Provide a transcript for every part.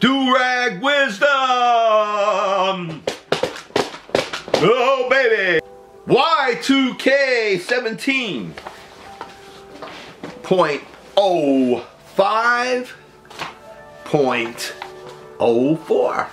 Do-Rag Wisdom! Oh, baby! Y2K17.05.04.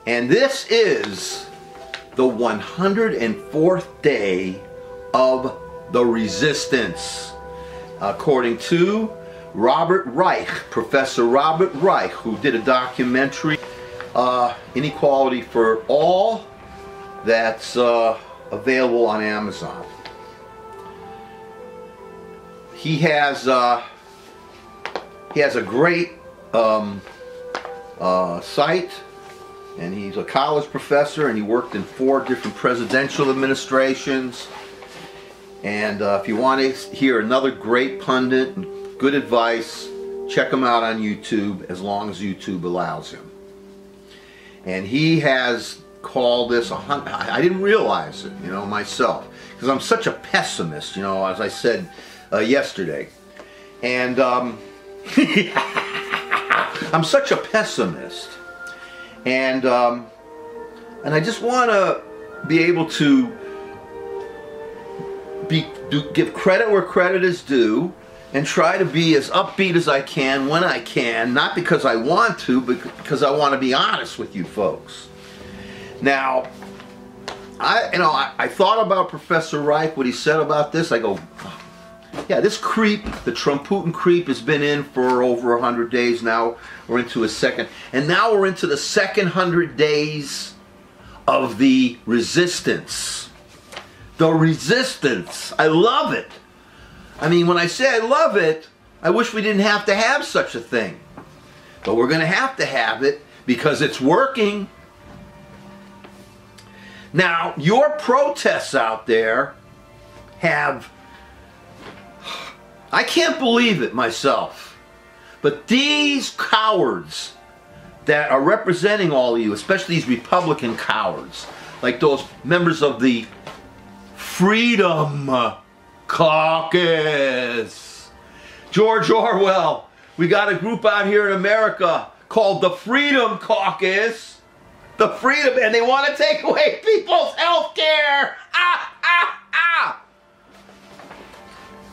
And this is the 104th day of the resistance, according to Robert Reich, Professor Robert Reich, who did a documentary, Inequality for All, that's available on Amazon. He has a great site, and he's a college professor, and he worked in 4 different presidential administrations. And if you want to hear another great pundit and good advice, check him out on YouTube, as long as YouTube allows him. And he has called this I didn't realize it, you know, myself, because I'm such a pessimist, you know, as I said yesterday. And I'm such a pessimist. And I just want to be able to give credit where credit is due, and try to be as upbeat as I can when I can, not because I want to, but because I want to be honest with you folks. Now, I thought about Professor Reich, what he said about this. I go, yeah, this creep, the Trump-Putin creep, has been in for over 100 days now. We're into a second, and now we're into the second 100 days of the resistance. The resistance. I love it. I mean, when I say I love it, I wish we didn't have to have such a thing. But we're going to have it because it's working. Now, your protests out there have... I can't believe it myself. But these cowards that are representing all of you, especially these Republican cowards, like those members of the Freedom Caucus. George Orwell, we got a group out here in America called the Freedom Caucus. The Freedom, and they want to take away people's health care.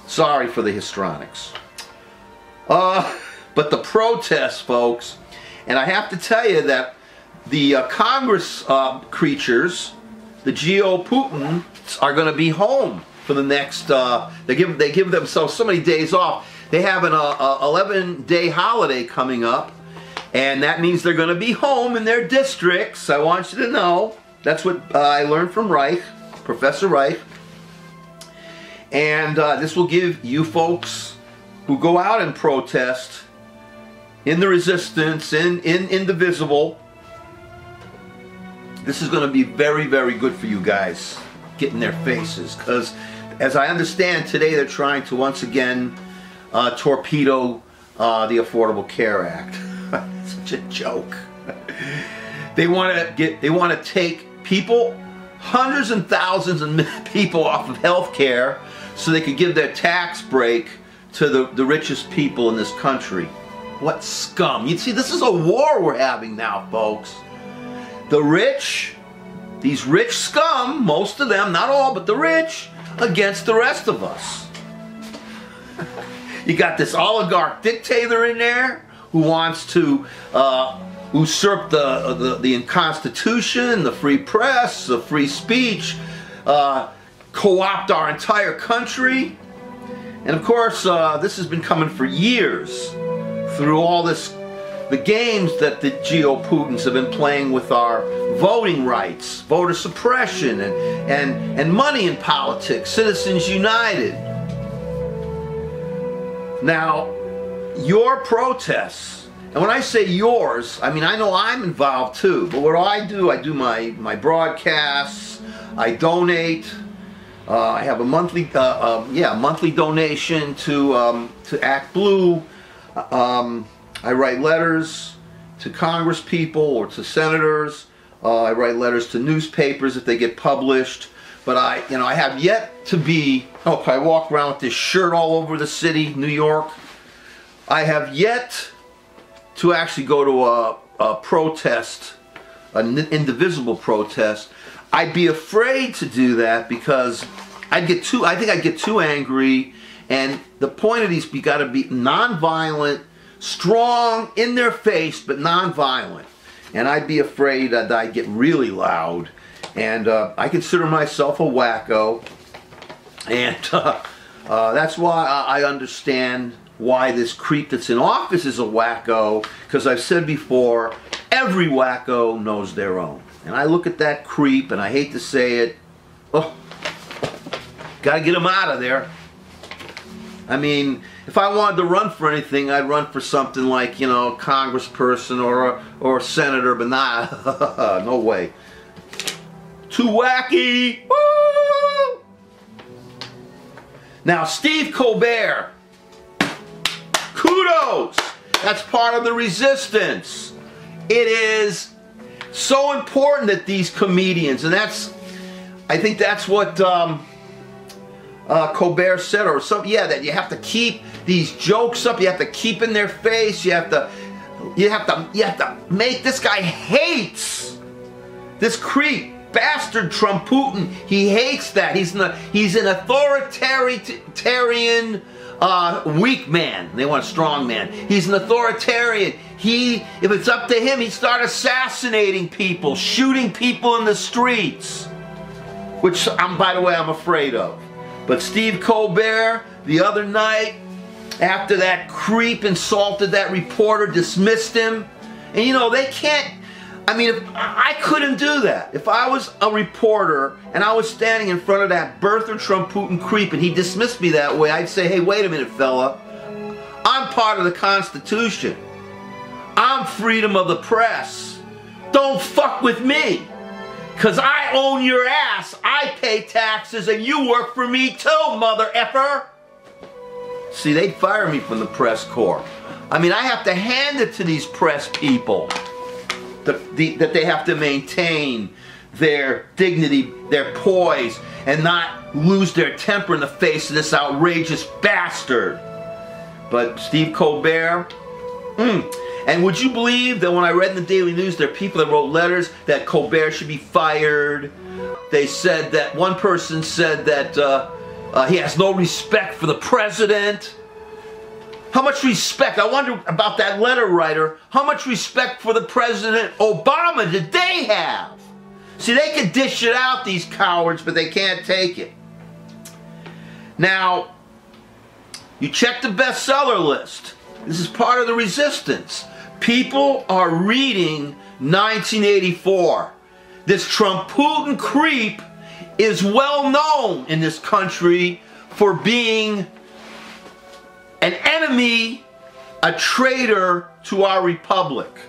Sorry for the histrionics. But the protests, folks, and I have to tell you that the Congress creatures, the Geo-Putins, are going to be home for the next, they give themselves so many days off. They have an 11-day holiday coming up, and that means they're going to be home in their districts. I want you to know. That's what I learned from Reich, Professor Reich. And this will give you folks who go out and protest in the resistance, in the visible, this is going to be very, very good for you guys. Get in their faces, because as I understand today, they're trying to once again torpedo the Affordable Care Act. Such a joke. They want to take people, hundreds and thousands of people, off of health care so they could give their tax break to the richest people in this country. What scum. You see, this is a war we're having now, folks. The rich, these rich scum, most of them, not all, but the rich, against the rest of us. You got this oligarch dictator in there who wants to usurp the Constitution, the free press, the free speech, co-opt our entire country. And of course, this has been coming for years through all this, the games that the Geo-Putins have been playing with our voting rights, voter suppression, and money in politics, Citizens United. Now, your protests, and when I say yours, I mean, I know I'm involved too, but what I do my broadcasts, I donate, I have a monthly, monthly donation to Act Blue. I write letters to Congress people or to senators. I write letters to newspapers if they get published. But I have yet to be, I walk around with this shirt all over the city, New York. I have yet to actually go to a protest, an indivisible protest, I'd be afraid to do that because I think I'd get too angry. And the point of these, you got to be non-violent, strong, in their face, but non-violent. And I'd be afraid that I'd get really loud. And I consider myself a wacko. And that's why I understand why this creep that's in office is a wacko. Because I've said before, every wacko knows their own. And I look at that creep, and I hate to say it, oh, gotta get him out of there. I mean, if I wanted to run for anything, I'd run for something like, you know, congressperson or a senator, but nah, no way. Too wacky. Woo! Now, Steve Colbert, kudos. That's part of the resistance. It is so important that these comedians, and I think that's what Colbert said, or something. Yeah, that you have to keep these jokes up. You have to keep in their face. You have to make this guy hates this creep, bastard Trump Putin. He hates that. He's an authoritarian weak man. They want a strong man. He's an authoritarian. If it's up to him, he'd start assassinating people, shooting people in the streets, which by the way, I'm afraid of. But Steve Colbert, the other night, after that creep insulted that reporter, dismissed him. And you know, they can't, I mean, I couldn't do that. If I was a reporter and I was standing in front of that birther Trump Putin creep and he dismissed me that way, I'd say, hey, wait a minute, fella. I'm part of the Constitution. I'm freedom of the press. Don't fuck with me. Because I own your ass. I pay taxes and you work for me too, mother effer. See, they'd fire me from the press corps. I mean, I have to hand it to these press people that they have to maintain their dignity, their poise, and not lose their temper in the face of this outrageous bastard. But Steve Colbert, And would you believe that when I read in the Daily News, there are people that wrote letters that Colbert should be fired. They said that, one person said that he has no respect for the president. How much respect, I wonder about that letter writer, how much respect for the President Obama did they have? See, they can dish it out, these cowards, but they can't take it. Now, you check the bestseller list. This is part of the resistance. People are reading 1984. This Trump Putin creep is well known in this country for being an enemy, a traitor to our republic.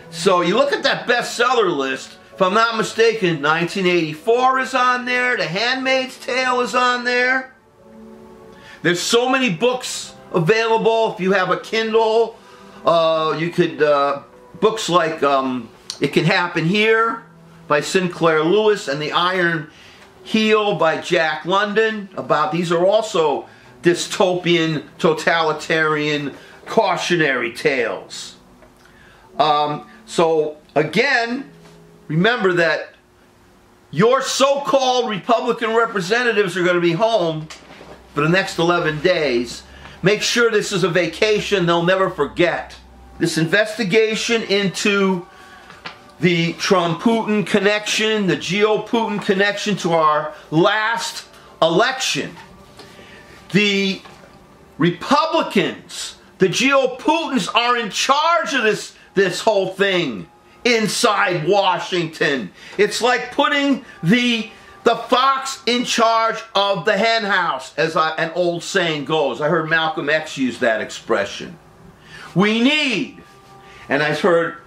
So you look at that bestseller list, if I'm not mistaken, 1984 is on there, The Handmaid's Tale is on there. There's so many books available. If you have a Kindle, you could, books like It Can Happen Here by Sinclair Lewis and The Iron Heel by Jack London. These are also dystopian, totalitarian, cautionary tales. So again, remember that your so-called Republican representatives are going to be home for the next 11 days. Make sure this is a vacation they'll never forget. This investigation into the Trump-Putin connection, the Geo-Putin connection to our last election. The Republicans, the Geo-Putins are in charge of this whole thing inside Washington. It's like putting the fox in charge of the hen house, as an old saying goes. I heard Malcolm X use that expression. We need, and I've heard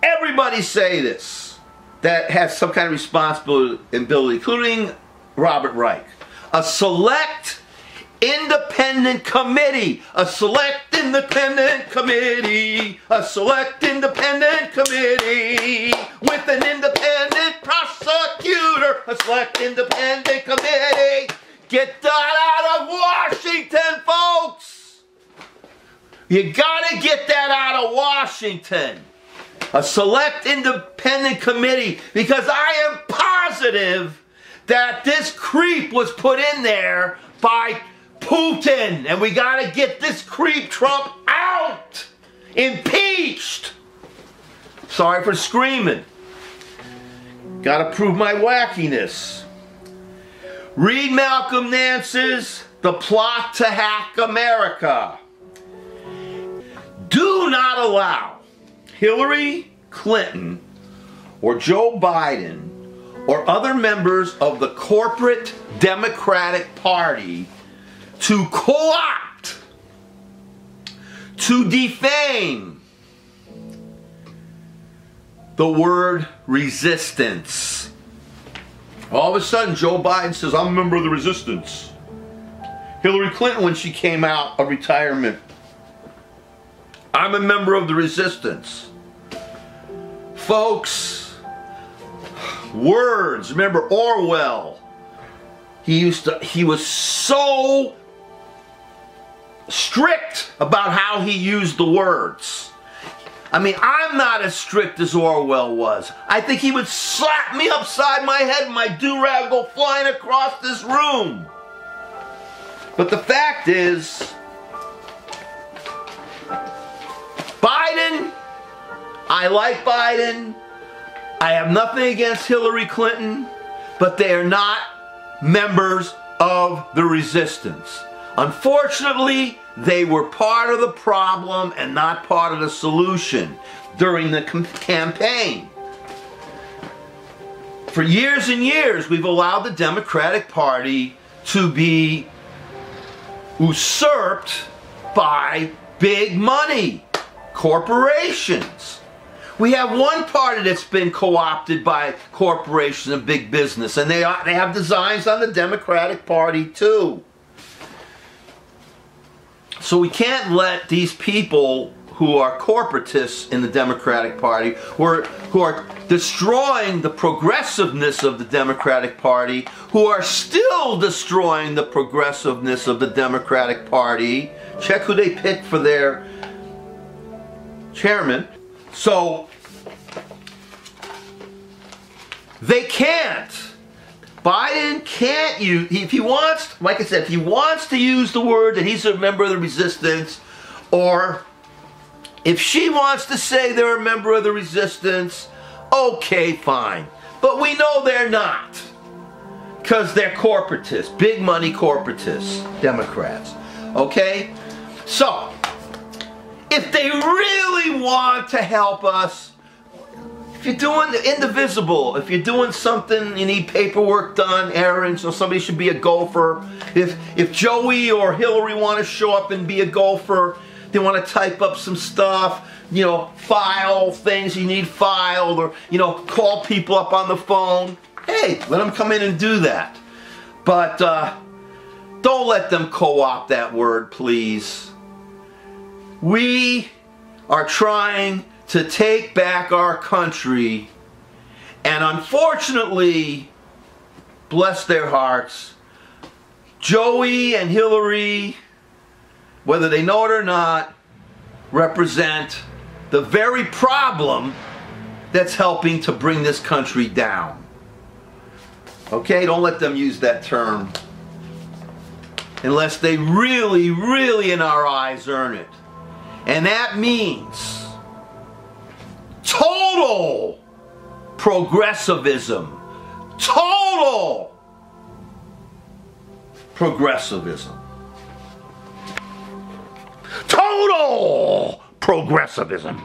everybody say this that has some kind of responsibility, including Robert Reich, a select independent committee, a select independent committee, a select independent committee with an independent prosecutor, a select independent committee. Get that out of Washington, folks! You gotta get that out of Washington. A select independent committee, because I am positive that this creep was put in there by Putin, and we gotta get this creep Trump out. Impeached. Sorry for screaming. Gotta prove my wackiness. Read Malcolm Nance's The Plot to Hack America. Do not allow Hillary Clinton or Joe Biden or other members of the corporate Democratic Party to co-opt, to defame the word resistance. All of a sudden, Joe Biden says, I'm a member of the resistance. Hillary Clinton, when she came out of retirement, I'm a member of the resistance. Folks, words. Remember Orwell. He was so strict about how he used the words. I mean, I'm not as strict as Orwell was. I think he would slap me upside my head and my do-rag go flying across this room. But the fact is, Biden, I like Biden. I have nothing against Hillary Clinton, but they are not members of the resistance. Unfortunately, they were part of the problem and not part of the solution during the campaign. For years and years, we've allowed the Democratic Party to be usurped by big money, corporations. We have one party that's been co-opted by corporations and big business, and they have designs on the Democratic Party too. So we can't let these people who are corporatists in the Democratic Party, who are destroying the progressiveness of the Democratic Party, who are still destroying the progressiveness of the Democratic Party. Check who they picked for their chairman. So they can't. Biden can't use, if he wants, like I said, if he wants to use the word that he's a member of the resistance, or if she wants to say they're a member of the resistance, okay, fine. But we know they're not, because they're corporatists, big money corporatists, Democrats. Okay? So, if they really want to help us, if you're doing the indivisible, if you're doing something, you need paperwork done, errands, or somebody should be a gopher. If Joey or Hillary want to show up and be a gopher, they want to type up some stuff, you know, file things you need filed, or, you know, call people up on the phone. Hey, let them come in and do that. But don't let them co-opt that word, please. We are trying to take back our country, and unfortunately, bless their hearts, Joey and Hillary, whether they know it or not, represent the very problem that's helping to bring this country down. Okay, don't let them use that term unless they really, really, in our eyes, earn it. And that means total progressivism. Total progressivism. Total progressivism.